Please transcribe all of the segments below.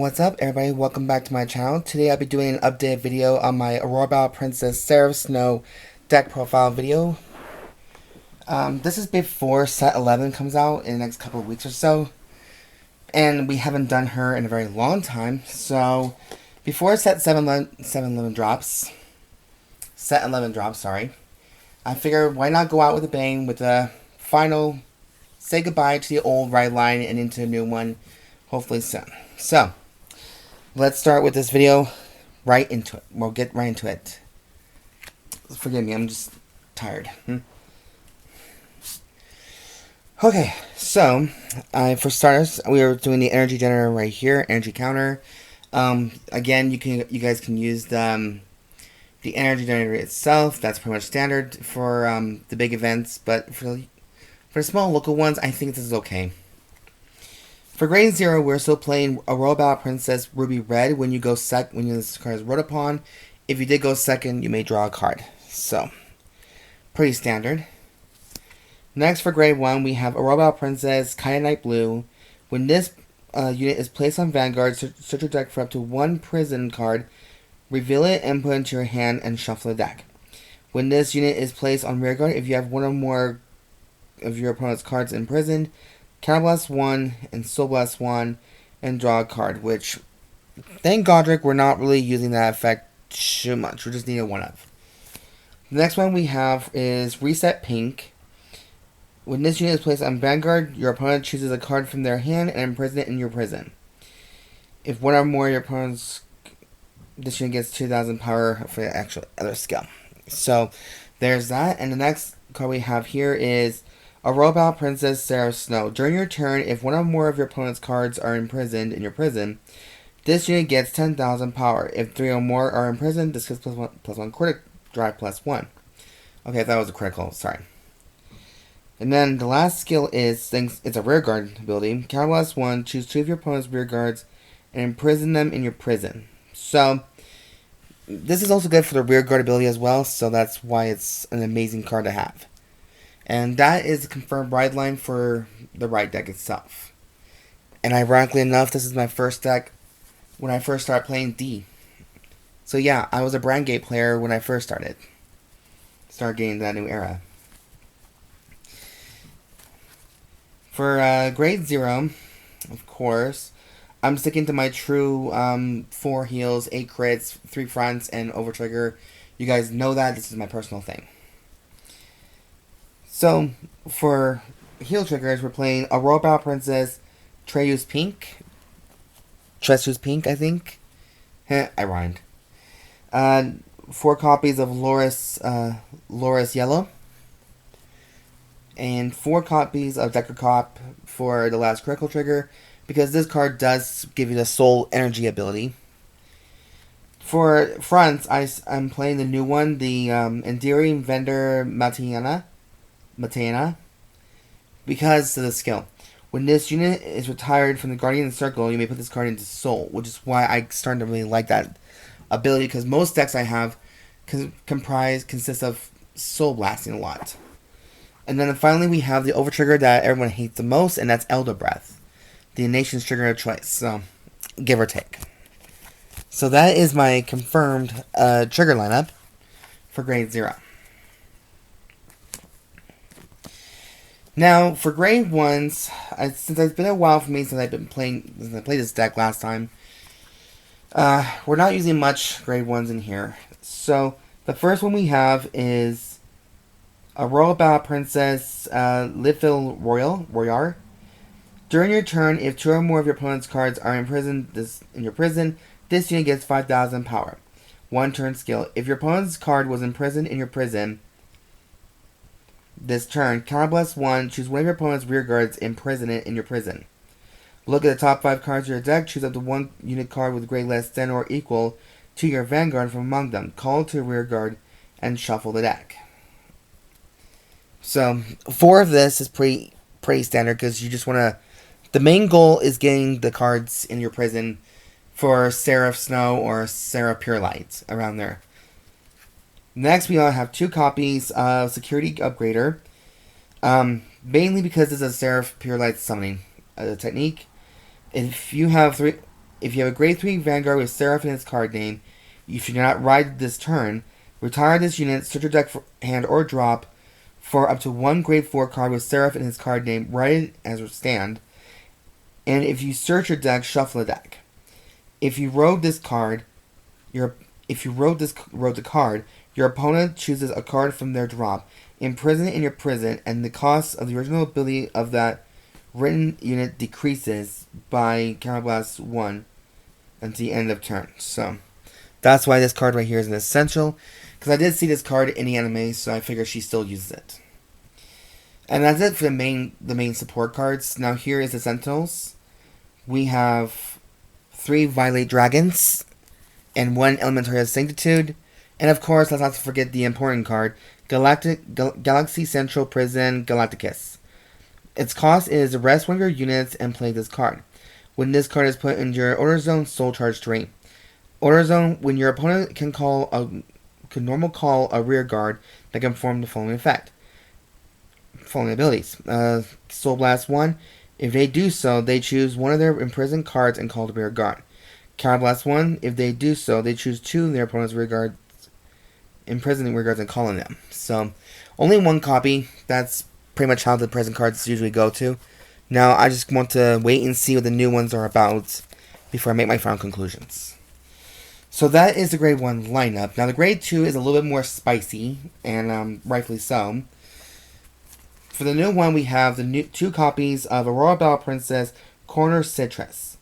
What's up, everybody? Welcome back to my channel. Today I'll be doing an update video on my Aurora Princess Seraph Snow deck profile video. This is before set 11 comes out in the next couple of weeks or so. And we haven't done her in a very long time. So, before set 11 drops, I figured why not go out with a bang with a final say goodbye to the old ride line and into a new one, hopefully soon. So, let's start with this video right into it. We'll get right into it. Forgive me, I'm just tired. Okay, so, for starters, we are doing the energy generator right here, energy counter. Again, you guys can use the energy generator itself. That's pretty much standard for the big events, but for small local ones, I think this is okay. For grade 0, we're still playing Aurora Princess Ruby Red. When you go when this card is wrote upon, if you did go second, you may draw a card. So, pretty standard. Next, for grade 1, we have Aurora Princess Kyanite Blue. When this unit is placed on Vanguard, search your deck for up to one prison card, reveal it and put it into your hand and shuffle the deck. When this unit is placed on Rearguard, if you have one or more of your opponent's cards imprisoned, Counterblast 1 and Soul Blast 1 and draw a card, which, thank Godric, we're not really using that effect too much. We're just needing one of. The next one we have is Risatt Pink. When this unit is placed on Vanguard, your opponent chooses a card from their hand and imprison it in your prison. If one or more of your opponent's, this unit gets 2,000 power for the actual other skill. So, there's that. And the next card we have here is Aurora Princess Seraph Snow. During your turn, if one or more of your opponent's cards are imprisoned in your prison, this unit gets 10,000 power. If 3 or more are imprisoned, this gets +1 critic drive +1. Okay, that was a critical, sorry. And then the last skill is, it's a rearguard ability. Counterblast 1, choose 2 of your opponent's rearguards and imprison them in your prison. So, this is also good for the rearguard ability as well, so that's why it's an amazing card to have. And that is the confirmed ride line for the ride deck itself. And ironically enough, this is my first deck when I first started playing D. So yeah, I was a Brandt Gate player when I first started getting that new era. For grade 0, of course, I'm sticking to my true 4 heals, 8 crits, 3 fronts, and overtrigger. You guys know that. This is my personal thing. So, for heal triggers, we're playing Aurora Princess Treuse Pink. Treuse Pink, I think. I rhymed. 4 copies of Lourus Yellow. And 4 copies of Dekarcop for the last critical trigger, because this card does give you the soul energy ability. For fronts, I'm playing the new one, the Endearing vendor Mateyna, because of the skill. When this unit is retired from the Guardian Circle, you may put this card into Soul, which is why I started to really like that ability, because most decks I have consist of Soul Blasting a lot. And then finally we have the overtrigger that everyone hates the most, and that's Eldobreath, the nation's trigger of choice, so give or take. So that is my confirmed trigger lineup for grade 0. Now, for grade 1s, since it's been a while for me since I played this deck last time, we're not using much grade 1s in here. So, the first one we have is Aurora Princess Lifle Royar. During your turn, if 2 or more of your opponent's cards are imprisoned in your prison, this unit gets 5,000 power. 1 turn skill. If your opponent's card was imprisoned in your prison this turn, Counterblast 1, choose one of your opponent's rearguards, imprison it in your prison. Look at the top 5 cards of your deck, choose up to 1 unit card with grade less than or equal to your Vanguard from among them. Call to a rearguard and shuffle the deck. So, 4 of this is pretty standard, because you just want to... The main goal is getting the cards in your prison for Seraph Snow or Seraph Pure Light around there. Next, we all have 2 copies of Security Upgrader. Mainly because it's a Seraph Pure Light summoning technique. If you have if you have a grade 3 Vanguard with Seraph in its card name, if you do not ride this turn, retire this unit, search your deck for hand or drop for up to one grade 4 card with Seraph in its card name, write it as a stand, and if you search your deck, shuffle the deck. If you wrote this card, your opponent chooses a card from their drop, imprison it in your prison, and the cost of the original ability of that written unit decreases by Counterblast 1 until the end of turn. So that's why this card right here is an essential, because I did see this card in the anime, so I figure she still uses it. And that's it for the main support cards. Now here is the Sentinels. We have 3 Violate Dragons and 1 Elementaria Sanctitude. And of course, let's not forget the important card, Galaxy Central Prison Galactolus. Its cost is arrest one of your units and play this card. When this card is put into your Order Zone, Soul Charge 3. Order Zone, when your opponent can normal call a rear guard that can perform the following effect. Following abilities. Soul Blast 1. If they do so, they choose one of their imprisoned cards and call the rear guard. Counter Blast 1. If they do so, they choose 2 of their opponent's rear guards, imprisoning rear guards and calling them. So, only 1 copy. That's pretty much how the present cards usually go to. Now, I just want to wait and see what the new ones are about before I make my final conclusions. So that is the grade 1 lineup. Now, the grade 2 is a little bit more spicy, and rightfully so. For the new one, we have the new 2 copies of Aurora Battle Princess Corner Citrus.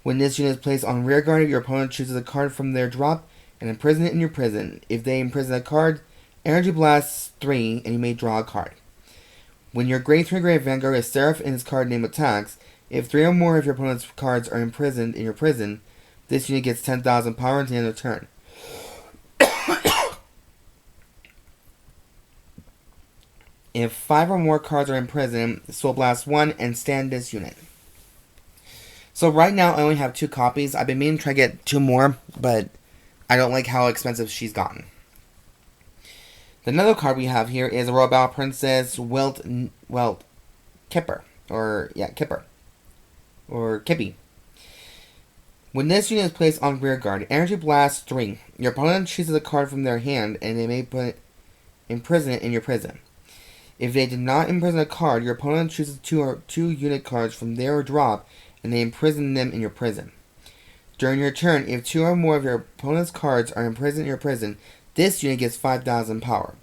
When this unit is placed on rear guard, your opponent chooses a card from their drop and imprison it in your prison. If they imprison a card, Energy Blast 3, and you may draw a card. When your grade 3 grade Vanguard is Seraph in its card name attacks, if 3 or more of your opponent's cards are imprisoned in your prison, this unit gets 10,000 power at the end of the turn. If 5 or more cards are imprisoned, Soul Blast 1 and stand this unit. So right now I only have 2 copies. I've been meaning to try to get 2 more, but I don't like how expensive she's gotten. Another card we have here is Aurora Battle Princess Kipper. Or Kippy. When this unit is placed on rear guard, Energy Blast 3. Your opponent chooses a card from their hand and they may imprison it in your prison. If they did not imprison a card, your opponent chooses 2 unit cards from their drop and they imprison them in your prison. During your turn, if 2 or more of your opponent's cards are imprisoned in your prison, this unit gets 5,000 power.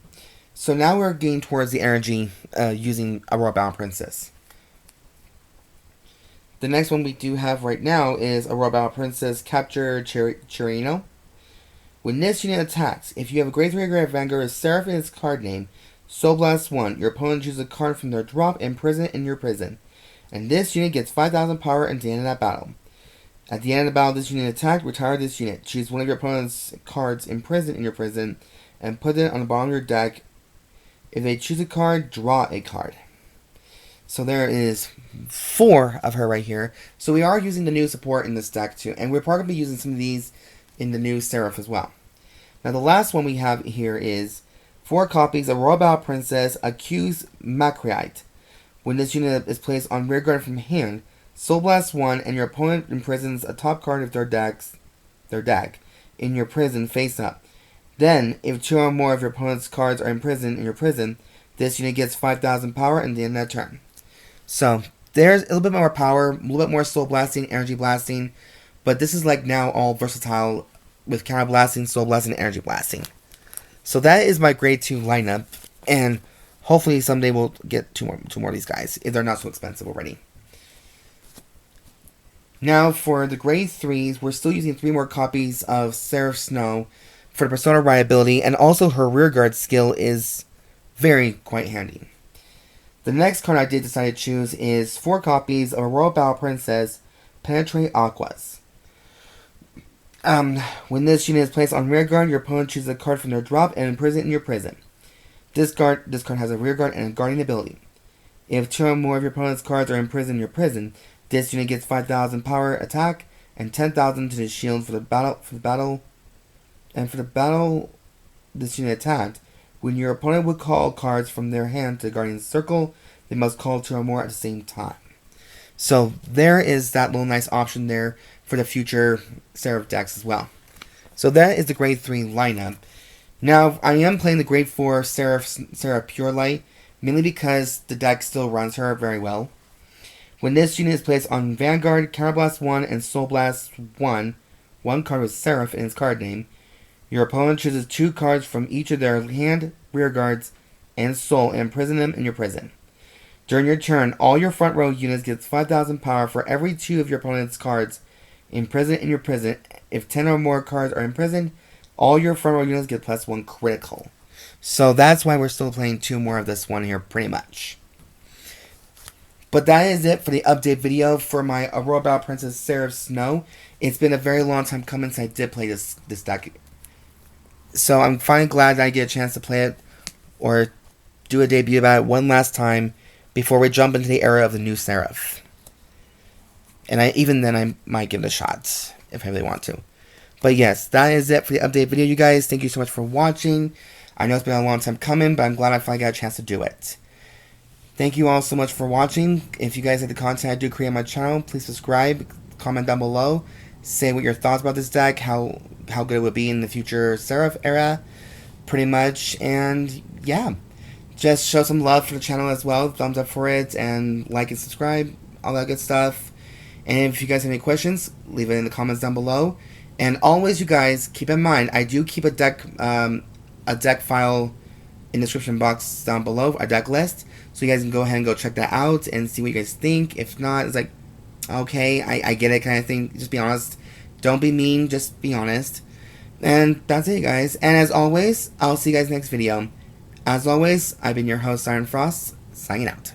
So now we're getting towards the energy using Aurora Battle Princess. The next one we do have right now is Aurora Battle Princess Capture Chirino. When this unit attacks, if you have a grade 3 grade Vanguard with Seraph in its card name, Soul Blast 1, your opponent chooses a card from their drop and imprison it in your prison. And this unit gets 5,000 power at the end of that battle. At the end of the battle, this unit attacked, retire this unit. Choose one of your opponent's cards imprisoned in your prison and put it on the bottom of your deck. If they choose a card, draw a card. So there is 4 of her right here. So we are using the new support in this deck too. And we're probably going to be using some of these in the new Seraph as well. Now the last one we have here is 4 copies of Royal Battle Princess Accused Macreite. When this unit is placed on rear guard from hand, Soul Blast 1 and your opponent imprisons a top card of their deck in your prison face up. Then, if 2 or more of your opponent's cards are imprisoned in your prison, this unit gets 5,000 power at the end of that turn. So, there's a little bit more power, a little bit more Soul Blasting, Energy Blasting, but this is like now all versatile with Counter Blasting, Soul Blasting, and Energy Blasting. So that is my grade 2 lineup, and hopefully someday we'll get two more of these guys, if they're not so expensive already. Now for the grade 3s, we're still using 3 more copies of Seraph Snow for the Persona Ride ability, and also her rear guard skill is quite handy. The next card I did decide to choose is 4 copies of Aurora Battle Princess Penetrate Aquas. When this unit is placed on rear guard, your opponent chooses a card from their drop and imprison it in your prison. This card has a rear guard and a guardian ability. If 2 or more of your opponent's cards are imprisoned in your prison, this unit gets 5,000 power attack and 10,000 to the shield for the battle. And for the battle this unit attacked, when your opponent would call cards from their hand to the guardian's circle, they must call 2 or more at the same time. So there is that little nice option there for the future Seraph decks as well. So that is the grade 3 lineup. Now, I am playing the grade 4 Seraph Pure Light, mainly because the deck still runs her very well. When this unit is placed on Vanguard, Counterblast 1, and Soul Blast 1, one card with Seraph in its card name, your opponent chooses 2 cards from each of their hand, rear guards, and soul and imprison them in your prison. During your turn, all your front row units get 5,000 power for every 2 of your opponent's cards imprisoned in your prison. If 10 or more cards are imprisoned, all your front row units get +1 critical. So that's why we're still playing 2 more of this one here, pretty much. But that is it for the update video for my Aurora Battle Princess Seraph Snow. It's been a very long time coming since I did play this deck. So I'm finally glad that I get a chance to play it, or do a debut about it one last time, before we jump into the era of the new Seraph. And even then I might give it a shot, if I really want to. But yes, that is it for the update video, you guys. Thank you so much for watching. I know it's been a long time coming, but I'm glad I finally got a chance to do it. Thank you all so much for watching. If you guys like the content I do create on my channel, please subscribe, comment down below, say what your thoughts about this deck, how good it would be in the future Seraph era, pretty much, and yeah. Just show some love for the channel as well, thumbs up for it, and like and subscribe, all that good stuff. And if you guys have any questions, leave it in the comments down below. And always, you guys, keep in mind, I do keep a deck file in the description box down below, a deck list, so you guys can go ahead and go check that out and see what you guys think. If not, it's like, okay, I get it kind of thing. Just be honest. Don't be mean, just be honest. And that's it, guys. And as always, I'll see you guys next video. As always, I've been your host, Siren Frost, signing out.